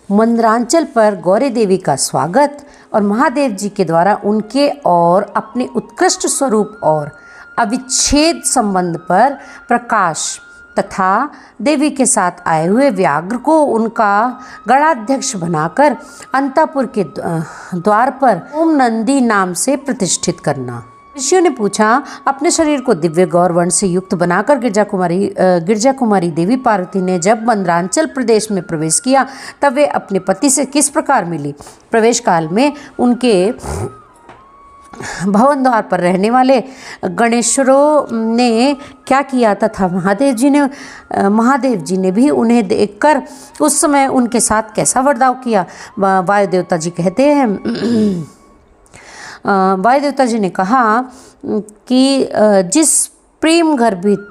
मंदरांचल पर गौरी देवी का स्वागत और महादेव जी के द्वारा उनके और अपने उत्कृष्ट स्वरूप और अविच्छेद संबंध पर प्रकाश तथा देवी के साथ आए हुए व्याघ्र को उनका गणाध्यक्ष बनाकर अंतापुर के द्वार पर ओम नंदी नाम से प्रतिष्ठित करना। ऋषियों ने पूछा, अपने शरीर को दिव्य गौर वर्ण से युक्त बनाकर गिरजा कुमारी देवी पार्वती ने जब मंदरांचल प्रदेश में प्रवेश किया तब वे अपने पति से किस प्रकार मिली। प्रवेश काल में उनके भवन द्वार पर रहने वाले गणेश्वरों ने क्या किया तथा महादेव जी ने भी उन्हें देखकर उस समय उनके साथ कैसा बर्ताव किया। वायु देवता जी कहते हैं, वायु देवता जी ने कहा कि जिस प्रेम गर्भित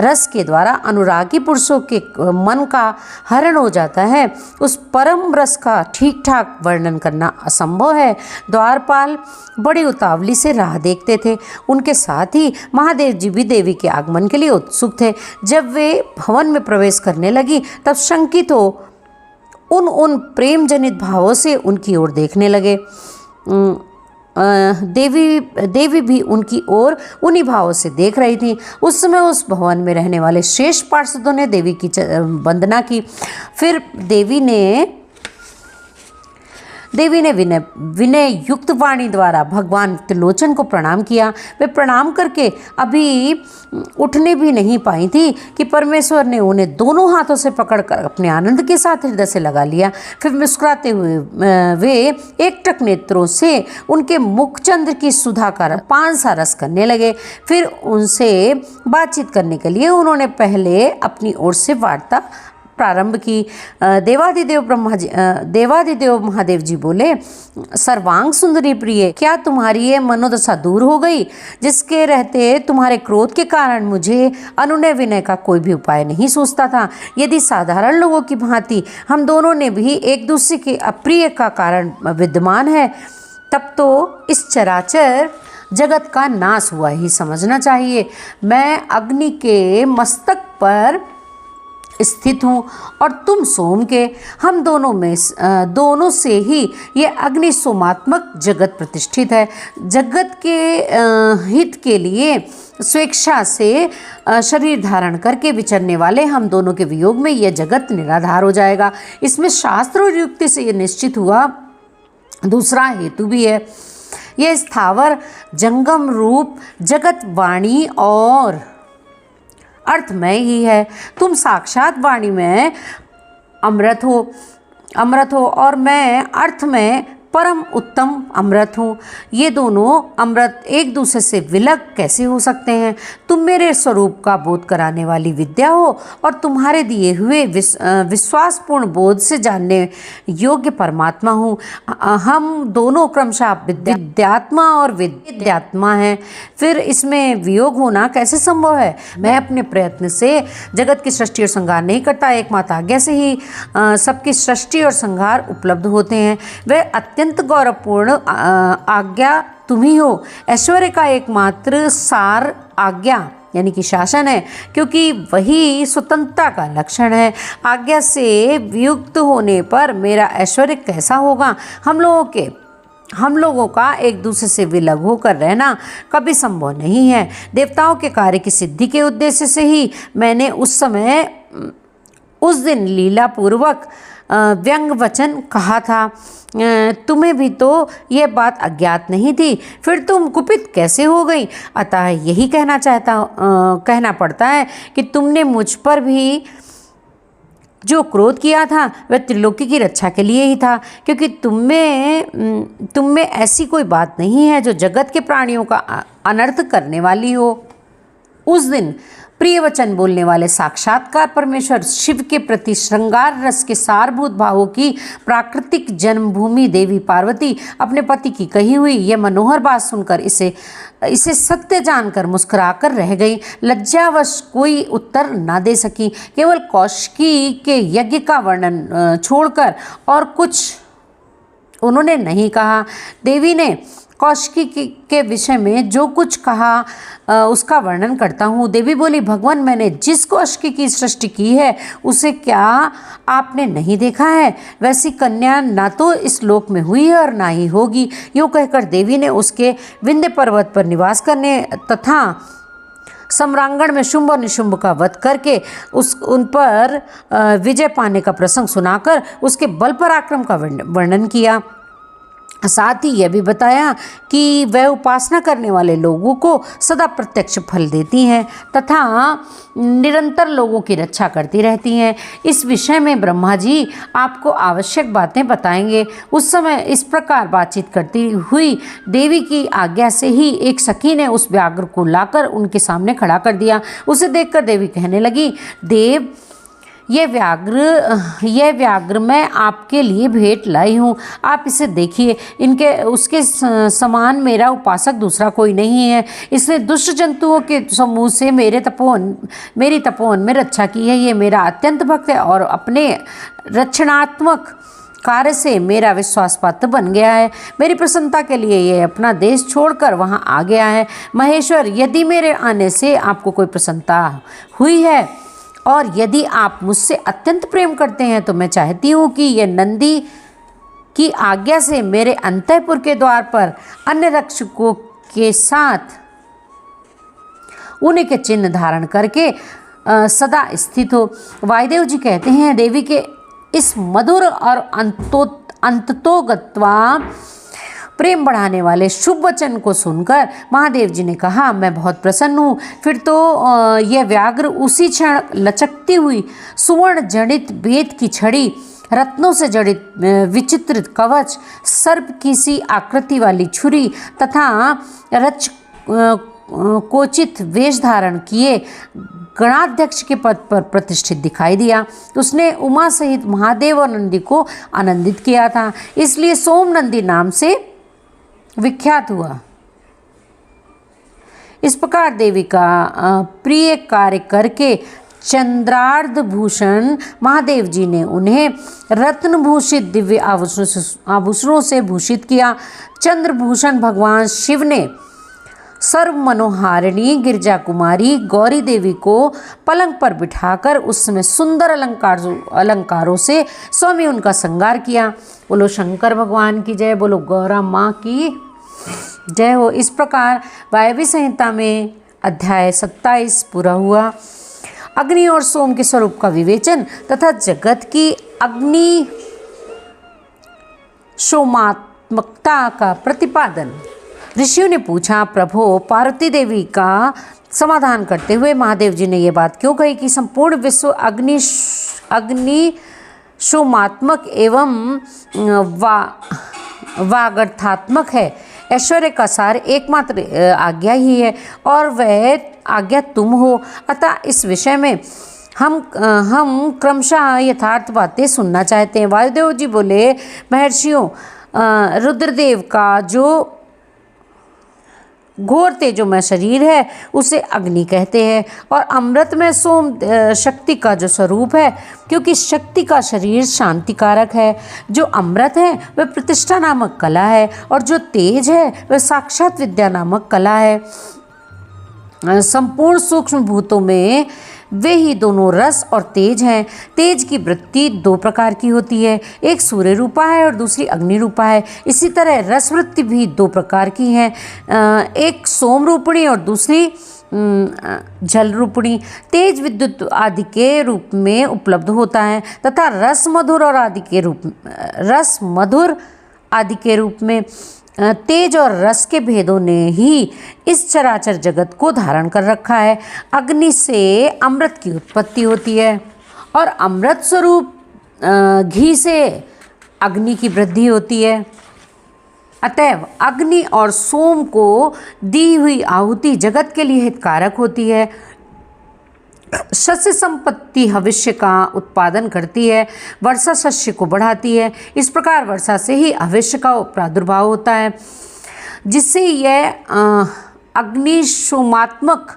रस के द्वारा अनुरागी पुरुषों के मन का हरण हो जाता है, उस परम रस का ठीक ठाक वर्णन करना असंभव है। द्वारपाल बड़ी उतावली से राह देखते थे। उनके साथ ही महादेव जी भी देवी के आगमन के लिए उत्सुक थे। जब वे भवन में प्रवेश करने लगी तब शंकित हो उन प्रेम जनित भावों से उनकी ओर देखने लगे। देवी भी उनकी ओर उन्हीं भावों से देख रही थी। उस समय उस भवन में रहने वाले शेष पार्षदों ने देवी की वंदना की। फिर देवी ने विनय युक्त वाणी द्वारा भगवान त्रिलोचन को प्रणाम किया। वे प्रणाम करके अभी उठने भी नहीं पाई थी कि परमेश्वर ने उन्हें दोनों हाथों से पकड़कर अपने आनंद के साथ हृदय से लगा लिया। फिर मुस्कुराते हुए वे एकटक नेत्रों से उनके मुखचंद्र की सुधा का पान सा रस करने लगे। फिर उनसे बातचीत करने के लिए उन्होंने पहले अपनी ओर से वार्ता प्रारंभ की। देवादिदेव महादेव जी बोले, सर्वांग सुंदरी प्रिय, क्या तुम्हारी ये मनोदशा दूर हो गई जिसके रहते तुम्हारे क्रोध के कारण मुझे अनुनय विनय का कोई भी उपाय नहीं सूझता था। यदि साधारण लोगों की भांति हम दोनों ने भी एक दूसरे के अप्रिय का कारण विद्यमान है, तब तो इस चराचर जगत का नाश हुआ ही समझना चाहिए। मैं अग्नि के मस्तक पर स्थित हूँ और तुम सोम के। हम दोनों से ही ये अग्नि सोमात्मक जगत प्रतिष्ठित है। जगत के हित के लिए स्वेच्छा से शरीर धारण करके विचरने वाले हम दोनों के वियोग में यह जगत निराधार हो जाएगा। इसमें शास्त्र और युक्ति से यह निश्चित हुआ। दूसरा हेतु भी है। यह स्थावर जंगम रूप जगत वाणी और अर्थमय ही है। तुम साक्षात वाणी में अमृत हो और मैं अर्थ में परम उत्तम अमृत हूँ। ये दोनों अमृत एक दूसरे से विलग कैसे हो सकते हैं। तुम मेरे स्वरूप का बोध कराने वाली विद्या हो और तुम्हारे दिए हुए विश्वासपूर्ण बोध से जानने योग्य परमात्मा हूँ। हम दोनों क्रमशः विद्यात्मा और विद्यात्मा हैं। फिर इसमें वियोग होना कैसे संभव है। मैं अपने प्रयत्न से जगत की सृष्टि और संहार नहीं करता, एकमात्र आज्ञा से ही सबकी सृष्टि और संहार उपलब्ध होते हैं। वह अत्यंत गौरवपूर्ण आज्ञा तुम ही हो। ऐश्वर्य का एकमात्र सार आज्ञा यानी कि शासन है, क्योंकि वही स्वतंत्रता का लक्षण है। आज्ञा से वियुक्त होने पर मेरा ऐश्वर्य कैसा होगा। हम लोगों का एक दूसरे से विलग होकर रहना कभी संभव नहीं है। देवताओं के कार्य की सिद्धि के उद्देश्य से ही मैंने उस दिन लीला पूर्वक व्यंग वचन कहा था। तुम्हें भी तो यह बात अज्ञात नहीं थी, फिर तुम कुपित कैसे हो गई। अतः यही कहना पड़ता है कि तुमने मुझ पर भी जो क्रोध किया था वह त्रिलोकी की रक्षा के लिए ही था, क्योंकि तुम में ऐसी कोई बात नहीं है जो जगत के प्राणियों का अनर्थ करने वाली हो। उस दिन प्रिय वचन बोलने वाले साक्षात्कार परमेश्वर शिव के प्रति श्रृंगार रस के सारभूत भावों की प्राकृतिक जन्मभूमि देवी पार्वती अपने पति की कही हुई यह मनोहर बात सुनकर इसे सत्य जानकर मुस्कुराकर रह गई। लज्जावश कोई उत्तर न दे सकी। केवल कौशिकी के यज्ञ का वर्णन छोड़कर और कुछ उन्होंने नहीं कहा। देवी ने कौशिकी के विषय में जो कुछ कहा उसका वर्णन करता हूँ। देवी बोली, भगवान, मैंने जिस कौशिकी की सृष्टि की है उसे क्या आपने नहीं देखा है? वैसी कन्या ना तो इस लोक में हुई है और ना ही होगी। यूँ कहकर देवी ने उसके विंध्य पर्वत पर निवास करने तथा सम्रांगण में शुंभ और निशुंभ का वध करके उन पर विजय पाने का प्रसंग सुनाकर उसके बल पराक्रम का वर्णन किया। साथ ही यह भी बताया कि वह उपासना करने वाले लोगों को सदा प्रत्यक्ष फल देती हैं तथा निरंतर लोगों की रक्षा करती रहती हैं। इस विषय में ब्रह्मा जी आपको आवश्यक बातें बताएंगे। उस समय इस प्रकार बातचीत करती हुई देवी की आज्ञा से ही एक सखी ने उस व्याघ्र को लाकर उनके सामने खड़ा कर दिया। उसे देखकर देवी कहने लगी, देव, यह व्याघ्र मैं आपके लिए भेंट लाई हूँ। आप इसे देखिए। उसके समान मेरा उपासक दूसरा कोई नहीं है। इसने दुष्ट जंतुओं के समूह से मेरी तपोवन में रक्षा की है। ये मेरा अत्यंत भक्त है और अपने रक्षणात्मक कार्य से मेरा विश्वास पात्र बन गया है। मेरी प्रसन्नता के लिए यह अपना देश छोड़कर वहाँ आ गया है। महेश्वर, यदि मेरे आने से आपको कोई प्रसन्नता हुई है और यदि आप मुझसे अत्यंत प्रेम करते हैं तो मैं चाहती हूँ कि यह नंदी की आज्ञा से मेरे अंतःपुर के द्वार पर अन्य रक्षकों के साथ उन्हीं के चिन्ह धारण करके सदा स्थित हो। वायुदेव जी कहते हैं, देवी के इस मधुर और अंततोगत्वा प्रेम बढ़ाने वाले शुभ वचन को सुनकर महादेव जी ने कहा, मैं बहुत प्रसन्न हूँ। फिर तो यह व्याघ्र उसी क्षण लचकती हुई सुवर्ण जड़ित बेत की छड़ी, रत्नों से जड़ित विचित्र कवच, सर्प की सी आकृति वाली छुरी तथा रच कोचित वेश धारण किए गणाध्यक्ष के पद पर प्रतिष्ठित दिखाई दिया। उसने उमा सहित महादेव और नंदी को आनंदित किया था, इसलिए सोम नंदी नाम से विख्यात हुआ। इस प्रकार देवी का प्रिय कार्य करके चंद्रार्ध भूषण महादेव जी ने उन्हें रत्न भूषित दिव्य आभूषणों से भूषित किया। चंद्रभूषण भगवान शिव ने सर्व मनोहारिणी गिरजा कुमारी गौरी देवी को पलंग पर बिठाकर उसमें सुंदर अलंकारों से स्वामी उनका श्रृंगार किया। बोलो शंकर भगवान की जय, बोलो गौरा माँ की जय हो। इस प्रकार वायव्य संहिता में अध्याय 27 पूरा हुआ। अग्नि और सोम के स्वरूप का विवेचन तथा जगत की अग्नि सोमात्मकता का प्रतिपादन। ऋषियों ने पूछा, प्रभो, पार्वती देवी का समाधान करते हुए महादेव जी ने यह बात क्यों कही कि संपूर्ण विश्व अग्नि सोमात्मक एवं वागर्थात्मक है। ऐश्वर्य का सार एकमात्र आज्ञा ही है और वह आज्ञा तुम हो। अतः इस विषय में हम क्रमशः यथार्थ बातें सुनना चाहते हैं। वायुदेव जी बोले, महर्षियों, रुद्रदेव का जो घोर तेजोमय शरीर है उसे अग्नि कहते हैं और अमृत में सोम शक्ति का जो स्वरूप है, क्योंकि शक्ति का शरीर शांतिकारक है। जो अमृत है वह प्रतिष्ठा नामक कला है और जो तेज है वह साक्षात विद्या नामक कला है। संपूर्ण सूक्ष्म भूतों में वे ही दोनों रस और तेज हैं। तेज की वृत्ति दो प्रकार की होती है, एक सूर्य रूपा है और दूसरी अग्नि रूपा है। इसी तरह रस वृत्ति भी दो प्रकार की है, एक सोम रूपणी और दूसरी जल रूपणी। तेज विद्युत आदि के रूप में उपलब्ध होता है तथा रस मधुर आदि के रूप में। तेज और रस के भेदों ने ही इस चराचर जगत को धारण कर रखा है। अग्नि से अमृत की उत्पत्ति होती है और अमृत स्वरूप घी से अग्नि की वृद्धि होती है। अतएव अग्नि और सोम को दी हुई आहुति जगत के लिए हितकारक होती है। शस्य संपत्ति भविष्य का उत्पादन करती है, वर्षा शस्य को बढ़ाती है। इस प्रकार वर्षा से ही भविष्य का प्रादुर्भाव होता है, जिससे यह अग्निशोमात्मक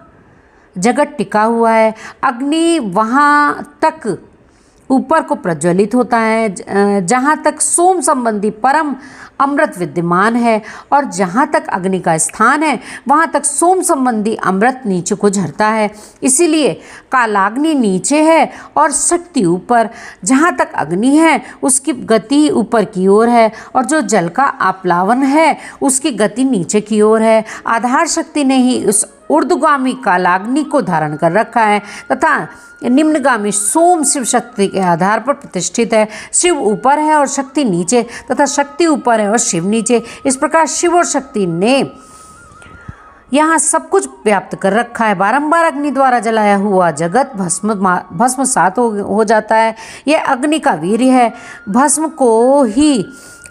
जगत टिका हुआ है। अग्नि वहाँ तक ऊपर को प्रज्वलित होता है। जहाँ तक सोम संबंधी परम अमृत विद्यमान है और जहाँ तक अग्नि का स्थान है वहाँ तक सोम संबंधी अमृत नीचे को झरता है। इसीलिए कालाग्नि नीचे है और शक्ति ऊपर। जहाँ तक अग्नि है उसकी गति ऊपर की ओर है और जो जल का आप्लावन है उसकी गति नीचे की ओर है। आधार शक्ति ने ही उस ऊर्ध्वगामी कालाग्नि को धारण कर रखा है तथा निम्नगामी सोम शिव शक्ति के आधार पर प्रतिष्ठित है। शिव ऊपर है और शक्ति नीचे तथा शक्ति ऊपर है और शिव नीचे। इस प्रकार शिव और शक्ति ने यहाँ सब कुछ व्याप्त कर रखा है। बारंबार अग्नि द्वारा जलाया हुआ जगत भस्मसात हो जाता है। यह अग्नि का वीर्य है। भस्म को ही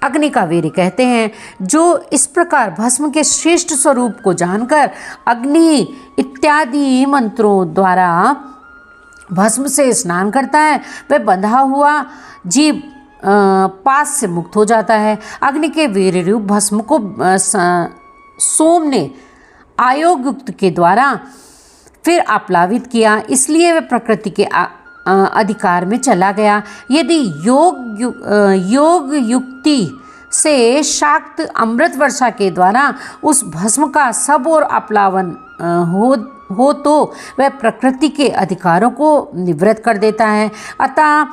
अग्नि का वीर्य कहते हैं। जो इस प्रकार भस्म के श्रेष्ठ स्वरूप को जानकर अग्नि इत्यादि मंत्रों द्वारा भस्म से स्नान करता है वह बंधा हुआ जीव पास से मुक्त हो जाता है। अग्नि के वीर्य रूप भस्म को सोम ने आयोग युक्त के द्वारा फिर आप्लावित किया, इसलिए वह प्रकृति के अधिकार में चला गया। यदि योग युक्ति से शाक्त अमृत वर्षा के द्वारा उस भस्म का सब और आप्लावन हो तो वह प्रकृति के अधिकारों को निवृत्त कर देता है। अतः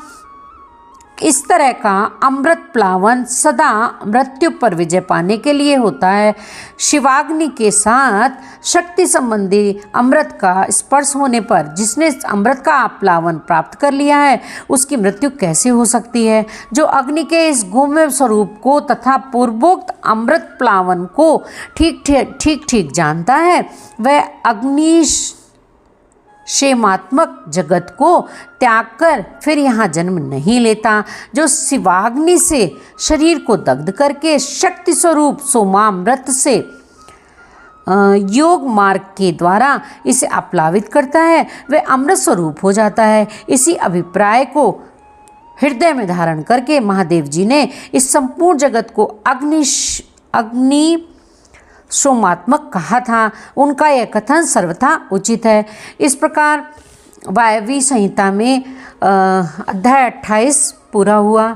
इस तरह का अमृत प्लावन सदा मृत्यु पर विजय पाने के लिए होता है। शिवाग्नि के साथ शक्ति संबंधी अमृत का स्पर्श होने पर जिसने अमृत का प्लावन प्राप्त कर लिया है उसकी मृत्यु कैसे हो सकती है। जो अग्नि के इस गौम्य स्वरूप को तथा पूर्वोक्त अमृत प्लावन को ठीक जानता है वह अग्नि क्षेमात्मक जगत को त्याग कर फिर यहाँ जन्म नहीं लेता। जो शिवाग्नि से शरीर को दग्ध करके शक्ति स्वरूप सोमामृत से योग मार्ग के द्वारा इसे आप्लावित करता है वह अमृत स्वरूप हो जाता है। इसी अभिप्राय को हृदय में धारण करके महादेव जी ने इस संपूर्ण जगत को अग्नि सोमात्मक कहा था। उनका यह कथन सर्वथा उचित है। इस प्रकार वायवी संहिता में अध्याय 28 पूरा हुआ।